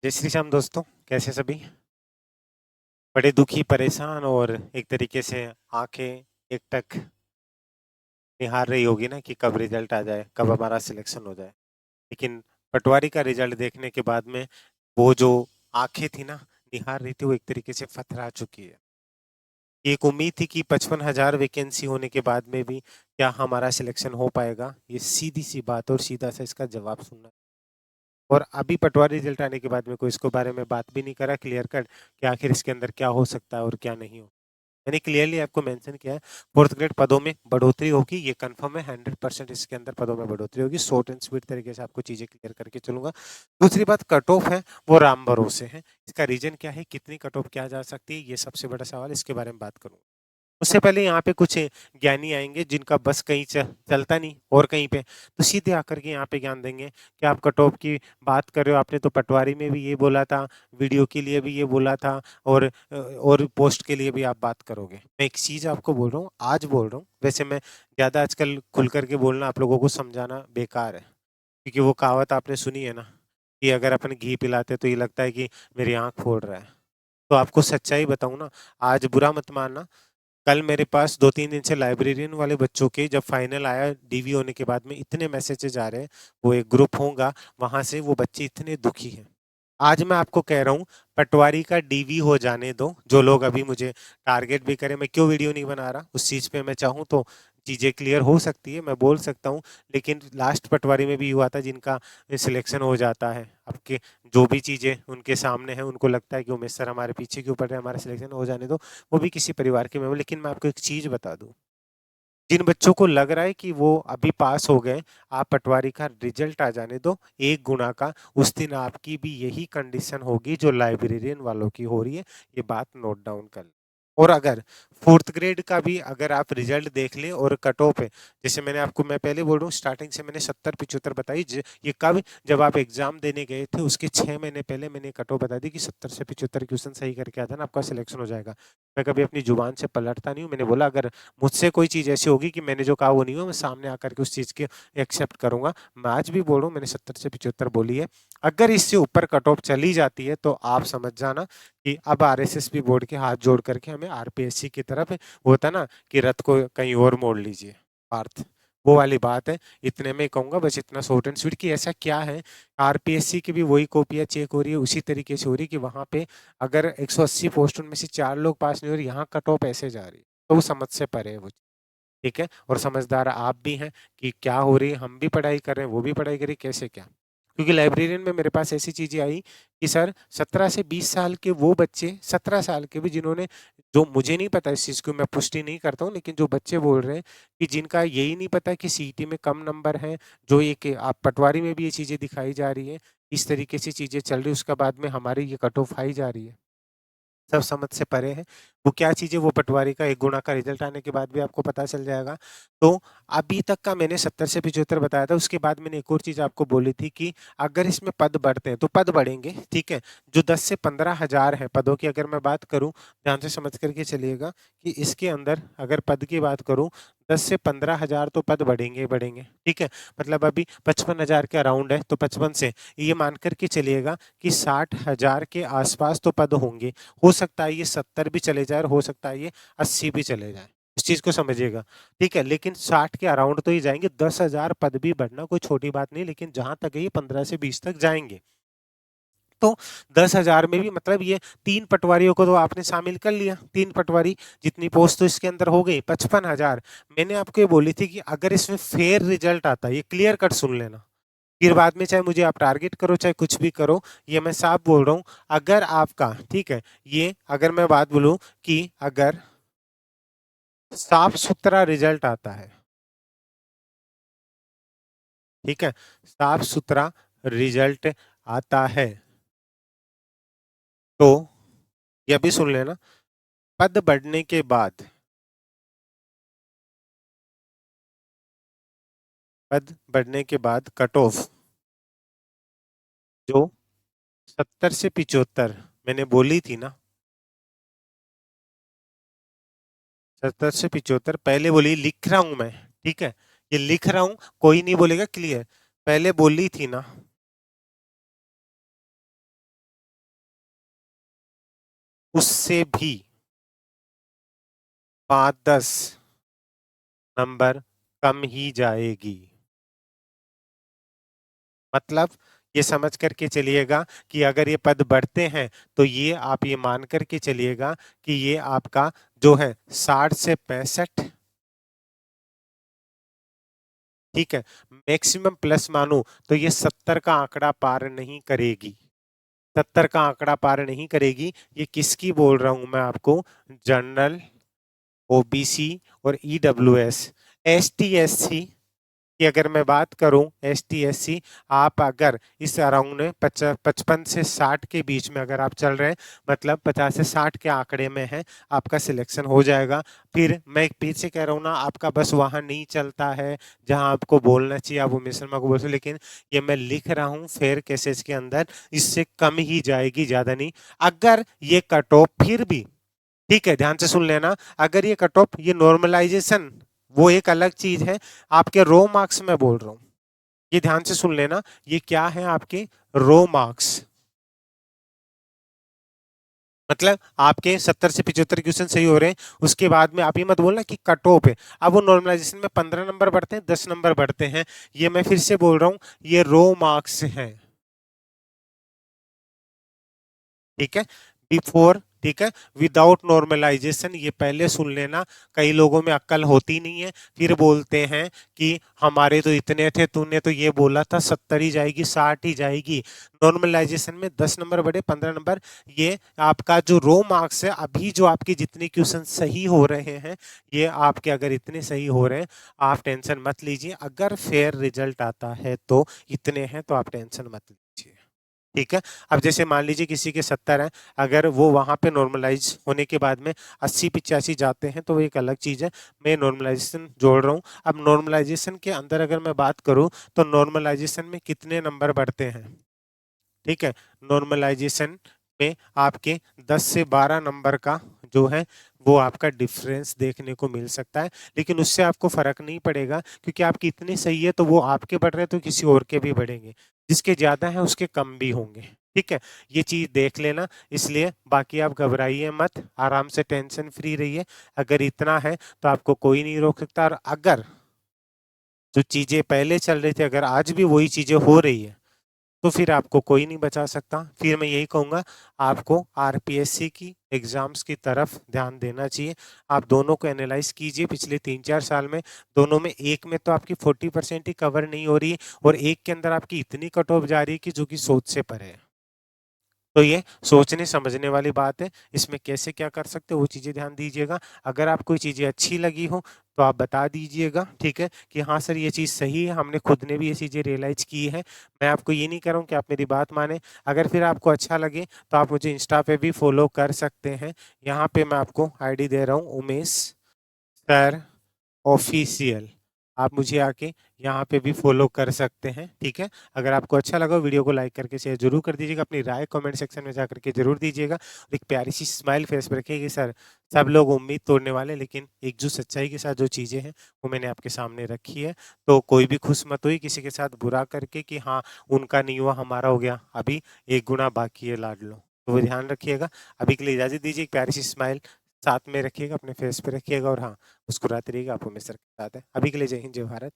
जय श्री श्याम दोस्तों, कैसे सभी? बड़े दुखी, परेशान और एक तरीके से आंखें एकटक निहार रही होगी ना कि कब रिजल्ट आ जाए, कब हमारा सिलेक्शन हो जाए। लेकिन पटवारी का रिजल्ट देखने के बाद में वो जो आंखें थी ना निहार रही थी, वो एक तरीके से पथरा चुकी है। एक उम्मीद थी कि 55,000 वैकेंसी होने के बाद में भी क्या हमारा सिलेक्शन हो पाएगा, ये सीधी सी बात और सीधा सा इसका जवाब सुनना। और अभी पटवारी रिजल्ट आने के बाद में कोई इसको बारे में बात भी नहीं करा क्लियर कट कि आखिर इसके अंदर क्या हो सकता है और क्या नहीं हो। मैंने क्लियरली आपको मेंशन किया है, फोर्थ ग्रेड पदों में बढ़ोतरी होगी, ये कंफर्म है। 100% इसके अंदर पदों में बढ़ोतरी होगी। शॉर्ट एंड स्वीट तरीके से आपको चीजें क्लियर करके चलूंगा। दूसरी बात, कट ऑफ है वो राम भरोसे है। इसका रीजन क्या है, कितनी कट ऑफ क्या जा सकती है, ये सबसे बड़ा सवाल, इसके बारे में बात करूंगा। उससे पहले यहाँ पे कुछ ज्ञानी आएंगे जिनका बस कहीं चलता नहीं और कहीं पे, तो सीधे आकर के यहाँ पे ज्ञान देंगे कि आप कट ऑफ की बात कर रहे हो, आपने तो पटवारी में भी ये बोला था, वीडियो के लिए भी ये बोला था, और पोस्ट के लिए भी आप बात करोगे। मैं एक चीज आपको बोल रहा हूँ, आज बोल रहा हूँ। वैसे मैं ज्यादा आजकल खुल करके बोलना, आप लोगों को समझाना बेकार है, क्योंकि वो कहावत आपने सुनी है ना कि अगर अपन घी पिलाते तो ये लगता है कि मेरी आंख फोड़ रहा है। तो आपको सच्चाई बताऊं ना, आज बुरा मत मानना, कल मेरे पास 2-3 दिन से लाइब्रेरियन वाले बच्चों के जब फाइनल आया डीवी होने के बाद में इतने मैसेजेस आ रहे हैं, वो एक ग्रुप होगा, वहां से वो बच्चे इतने दुखी हैं। आज मैं आपको कह रहा हूँ, पटवारी का डीवी हो जाने दो। जो लोग अभी मुझे टारगेट भी करें, मैं क्यों वीडियो नहीं बना रहा, उस चीज पे मैं चाहूँ तो चीजें क्लियर हो सकती है, मैं बोल सकता हूँ। लेकिन लास्ट पटवारी में भी हुआ था जिनका सिलेक्शन हो जाता है, आपके जो भी चीजें उनके सामने है, उनको लगता है कि उमेश सर हमारे पीछे क्यों पड़ रहे हैं, हमारा सिलेक्शन हो जाने दो। वो भी किसी परिवार के मेंबर। लेकिन मैं आपको एक चीज बता दूं, जिन बच्चों को लग रहा है कि वो अभी पास हो गए, आप पटवारी का रिजल्ट आ जाने दो, 1 गुना का, उस दिन आपकी भी यही कंडीशन होगी जो लाइब्रेरियन वालों की हो रही है। ये बात नोट डाउन कर लें। और अगर फोर्थ ग्रेड का भी अगर आप रिजल्ट देख लें और कट ऑफ है, जैसे मैं पहले बोल रहा हूँ, स्टार्टिंग से मैंने 70-75 बताई, ये कब, जब आप एग्जाम देने गए थे उसके 6 महीने पहले मैंने कट ऑफ बता दी कि 70 से 75 क्वेश्चन सही करके आता ना, आपका सिलेक्शन हो जाएगा। मैं कभी अपनी जुबान से पलटता नहीं हूँ। मैंने बोला अगर मुझसे कोई चीज़ ऐसी होगी कि मैंने जो कहा वो नहीं हुआ, मैं सामने आकर के उस चीज़ के एक्सेप्ट करूंगा। मैं आज भी बोल रहा हूँ, मैंने 70 से 75 बोली है। अगर इससे ऊपर कट ऑफ चली जाती है तो आप समझ जाना कि अब आरएसएस भी बोर्ड के हाथ जोड़ करके हमें आरपीएससी की तरफ, होता ना कि रथ को कहीं और मोड़ लीजिए पार्थ, वो वाली बात है। इतने में कहूंगा, बस इतना शॉर्ट एंड स्वीट, कि ऐसा क्या है, आरपीएससी की भी वही कॉपियां चेक हो रही है, उसी तरीके से हो रही है कि वहां पे अगर 180 पोस्ट उनमें से 4 लोग पास नहीं हो रहे, यहाँ कट ऑफ ऐसे जा रही है, तो वो समझ से परे है वो। ठीक है, और समझदार आप भी हैं कि क्या हो रही है, हम भी पढ़ाई कर रहे हैं, वो भी पढ़ाई कर रही है, कैसे क्या। क्योंकि लाइब्रेरियन में मेरे पास ऐसी चीजें आई कि सर 17 से 20 साल के वो बच्चे, 17 साल के भी, जिन्होंने, जो मुझे नहीं पता इस चीज को, मैं पुष्टि नहीं करता हूँ, लेकिन जो बच्चे बोल रहे हैं कि जिनका यही नहीं पता कि सीईटी में कम नंबर है, जो ये कि आप पटवारी में भी ये चीजें दिखाई जा रही है, इस तरीके से चीजें चल रही है, उसके बाद में हमारी ये कट ऑफ आई जा रही है, सब समझ से परे है। वो क्या चीज़ है, वो पटवारी का 1 गुना का रिजल्ट आने के बाद भी आपको पता चल जाएगा। तो अभी तक का मैंने 70 से 75 बताया था। उसके बाद मैंने एक और चीज़ आपको बोली थी कि अगर इसमें पद बढ़ते हैं तो पद बढ़ेंगे, ठीक है। जो 10 से 15 हजार है पदों की, अगर मैं बात करूं, ध्यान से समझ करके चलिएगा कि इसके अंदर अगर पद की बात करूं, 10 से 15 हजार तो पद बढ़ेंगे ही बढ़ेंगे, ठीक है। मतलब अभी 55,000 के अराउंड है, तो 55 से ये मान करके चलिएगा कि 60,000 के आसपास तो पद होंगे। हो सकता है ये 70 भी चले जाए और हो सकता है ये 80 भी चले जाए, इस चीज को समझिएगा, ठीक है। लेकिन 60 के अराउंड तो ही जाएंगे। 10,000 पद भी बढ़ना कोई छोटी बात नहीं, लेकिन जहां तक है ये 15 से 20 तक जाएंगे। तो 10,000 में भी मतलब ये 3 पटवारियों को तो आपने शामिल कर लिया, 3 पटवारी, जितनी पोस्ट तो इसके अंदर हो गई 55,000। मैंने आपको ये बोली थी कि अगर इसमें फेयर रिजल्ट आता है, ये क्लियर कट सुन लेना, फिर बाद में चाहे मुझे आप टारगेट करो चाहे कुछ भी करो, ये मैं साफ बोल रहा हूं, अगर आपका, ठीक है, ये अगर मैं बात बोलूं कि अगर साफ सुथरा रिजल्ट आता है, ठीक है, साफ सुथरा रिजल्ट आता है, तो ये भी सुन लेना, पद बढ़ने के बाद, पद बढ़ने के बाद कट ऑफ जो 70 से 75 मैंने बोली थी ना, 70 से 75 पहले बोली, लिख रहा हूं मैं, ठीक है, ये लिख रहा हूं, कोई नहीं बोलेगा, क्लियर, पहले बोली थी ना। उससे भी 5-10 नंबर कम ही जाएगी। मतलब ये समझ करके चलिएगा कि अगर ये पद बढ़ते हैं तो ये आप ये मान करके चलिएगा कि ये आपका जो है 60 से 65, ठीक है, मैक्सिमम प्लस मानो तो ये 70 का आंकड़ा पार नहीं करेगी। 70 का आंकड़ा पार नहीं करेगी। ये किसकी बोल रहा हूं मैं आपको? जनरल, ओबीसी और ईडब्ल्यूएस। एसटी एससी की अगर मैं बात करूं, एसटी एससी, आप अगर इस अराउंड 55 से 60 के बीच में अगर आप चल रहे हैं, मतलब 50 से 60 के आंकड़े में है, आपका सिलेक्शन हो जाएगा। फिर मैं एक फिर से कह रहा हूं ना, आपका बस वहां नहीं चलता है जहां आपको बोलना चाहिए, आप उमेश शर्मा को बोल सकते, लेकिन ये मैं लिख रहा हूं फेयर केसेस के अंदर, इससे कम ही जाएगी, ज्यादा नहीं। अगर ये कट ऑफ फिर भी, ठीक है, ध्यान से सुन लेना, अगर ये कट ऑफ, ये नॉर्मलाइजेशन वो एक अलग चीज है, आपके रो मार्क्स में बोल रहा हूं, ये ध्यान से सुन लेना, ये क्या है आपके रो मार्क्स। मतलब आपके 70 से 75 क्वेश्चन सही हो रहे हैं, उसके बाद में आप ये मत बोलना कि कट ऑफ है, अब वो नॉर्मलाइजेशन में 15 नंबर बढ़ते हैं, 10 नंबर बढ़ते हैं, ये मैं फिर से बोल रहा हूं, ये रो मार्क्स हैं, ठीक है, बिफोर, ठीक है, विदाउट नॉर्मलाइजेशन, ये पहले सुन लेना। कई लोगों में अक्ल होती नहीं है, फिर बोलते हैं कि हमारे तो इतने थे, तूने तो ये बोला था 70 ही जाएगी, 60 ही जाएगी। नॉर्मलाइजेशन में 10 नंबर बढ़े, 15 नंबर, ये आपका जो रो मार्क्स है, अभी जो आपके जितने क्वेश्चन सही हो रहे हैं, ये आपके अगर इतने सही हो रहे हैं, आप टेंशन मत लीजिए। अगर फेयर रिजल्ट आता है तो इतने हैं, तो आप टेंशन मत लीजिए, ठीक है। अब जैसे मान लीजिए किसी के 70 है, अगर वो वहां पे नॉर्मलाइज होने के बाद में 80-85 जाते हैं, तो वो एक अलग चीज है, मैं नॉर्मलाइजेशन जोड़ रहा हूँ। अब नॉर्मलाइजेशन के अंदर अगर मैं बात करूं, तो नॉर्मलाइजेशन में कितने नंबर बढ़ते हैं, ठीक है, नॉर्मलाइजेशन में आपके 10 से 12 नंबर का जो है वो आपका डिफरेंस देखने को मिल सकता है, लेकिन उससे आपको फर्क नहीं पड़ेगा, क्योंकि आपकी इतनी सही है तो वो आपके बढ़ रहे हैं तो किसी और के भी बढ़ेंगे, जिसके ज्यादा है उसके कम भी होंगे, ठीक है, ये चीज देख लेना। इसलिए बाकी आप घबराइए मत, आराम से टेंशन फ्री रहिए। अगर इतना है तो आपको कोई नहीं रोक सकता, और अगर जो चीजें पहले चल रही थी, अगर आज भी वही चीजें हो रही है, तो फिर आपको कोई नहीं बचा सकता। फिर मैं यही कहूंगा, आपको आरपीएससी की एग्जाम्स की तरफ ध्यान देना चाहिए। आप दोनों को एनालाइज कीजिए, पिछले 3-4 साल में दोनों में, एक में तो आपकी 40% ही कवर नहीं हो रही है, और एक के अंदर आपकी इतनी कट ऑफ जा रही है कि जो कि सोच से परे है। तो ये सोचने समझने वाली बात है, इसमें कैसे क्या कर सकते हो वो चीज़ें ध्यान दीजिएगा। अगर आपको कोई चीज़ें अच्छी लगी हो तो आप बता दीजिएगा, ठीक है, कि हाँ सर ये चीज़ सही है, हमने खुद ने भी ये चीज़ें रियलाइज़ की है। मैं आपको ये नहीं कर रहा हूँ कि आप मेरी बात माने। अगर फिर आपको अच्छा लगे तो आप मुझे इंस्टा पे भी फॉलो कर सकते हैं। यहाँ पे मैं आपको आईडी दे रहा हूँ, उमेश सर ऑफिशियल, आप मुझे आके यहाँ पे भी फॉलो कर सकते हैं, ठीक है। अगर आपको अच्छा लगा वीडियो को लाइक करके शेयर जरूर कर दीजिएगा, अपनी राय कमेंट सेक्शन में जा करके जरूर दीजिएगा, और एक प्यारी सी स्माइल फेस पर रखिए कि सर सब लोग उम्मीद तोड़ने वाले, लेकिन एक जो सच्चाई के साथ जो चीज़ें हैं वो मैंने आपके सामने रखी है। तो कोई भी खुश मत हुई किसी के साथ बुरा करके कि हाँ उनका नहीं हुआ हमारा हो गया, अभी एक गुना बाकी है लाड लो, तो वो ध्यान रखिएगा। अभी के लिए इजाज़त दीजिए, एक प्यारी सी स्माइल साथ में रखिएगा, अपने फेस पे रखिएगा, और हाँ मुस्कुराते रहिएगा, आप हमेशा के साथ है। अभी के लिए जय हिंद, जय भारत।